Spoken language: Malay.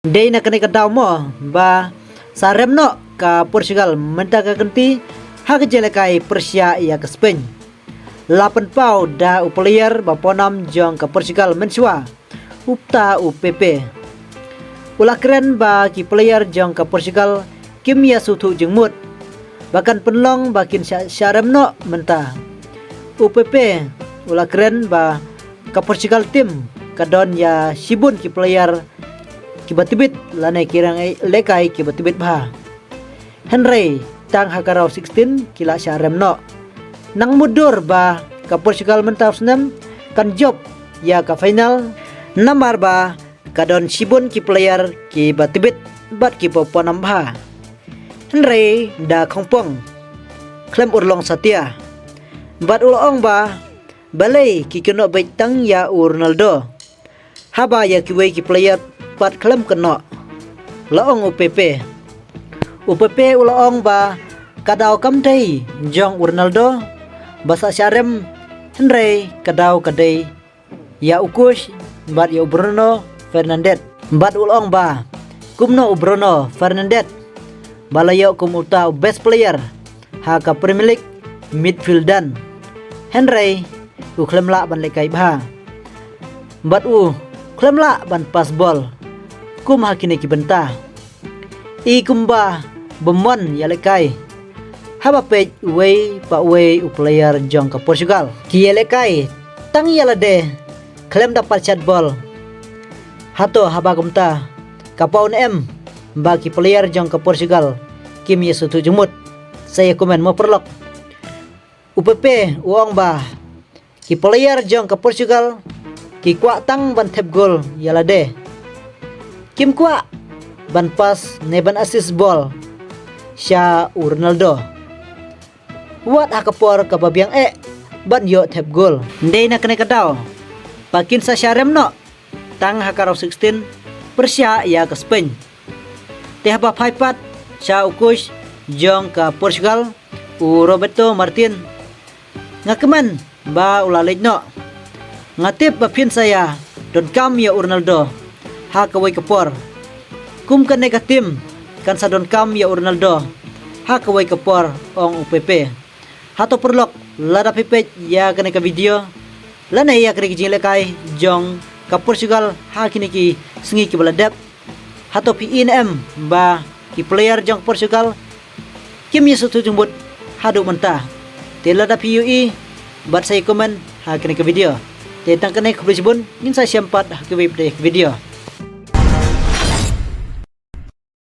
Day na kani kadaw mo ba sarem no ka Portugal menta ka ganti ha kejele kai Persia ya ke Spain. 8 pau da player ba ponam jong ka Portugal mensua upta UPP. Ulah keren ba ki player jong ka Portugal kimia sutu jengmut. Bahkan penlong bakin syarem no menta. UPP ulah keren ba ka Portugal tim kadon ya sibun ki player kibatibit lanai kirang lekai kibatibit bah. Henry tang hakarau 16 kila syarem no. Nang mudur ba ka Portugal mentau senam kan job ya ka final namar ba kadon sibun ki player kibatibit bat ki poponam bah. Henry da kongpong klem urlong satia. Bat ulong ba balai ki keno baik tang ya Ronaldo. Haba ya ki ki player pat klem keno laong UPP ulaong ba kadau kamtai jong Ronaldo basa syarem Henry kadau kadai ya ukush bat ya Bruno Fernandes bat ulaong ba kumno Bruno Fernandes balayo kum uta best player ha ka Premier League midfieldan Henry klem la ban lekai ba bat klem la ban pas ball kum hakine ki benta I kumba bemon ya lekai haba pej way pa way player jong ka Portugal ki ya lekai tang ya lade klem dapat chat ball hato haba kumta kapaun bagi player jong ka Portugal kim ya sutu jumut saya komen mo perlok UPP uang ba ki player jong ka Portugal ki kwa tang ban tep gol ya lade Kim kwa ban pas neban assist ball sya Ronaldo wat hakapor kababiang ban yo tep gol ndey na kene kadaw pakin sa syarem no tang hakarau 16 Persia ya ke Spain teh ba phaipat sya ukush jong ka Portugal Roberto Martin ngakeman ba ulalej no ngatip ba pin saya don kam ya Ronaldo ha kawai kapor kum kan negatim kan sadon kam ya Ronaldo ha kawai kapor ong UPP hato perlok lada pipet ya kene ka video lana ya kene kijile kai jong ka Portugal ha kini ki sengi ki baladap hato PNM ba ki player jong Portugal kim ya sutu jumbut hadu mentah telada PUI bat saya komen ha kene ka video tetang kene kubli sibun ngin sa syampat ha ke video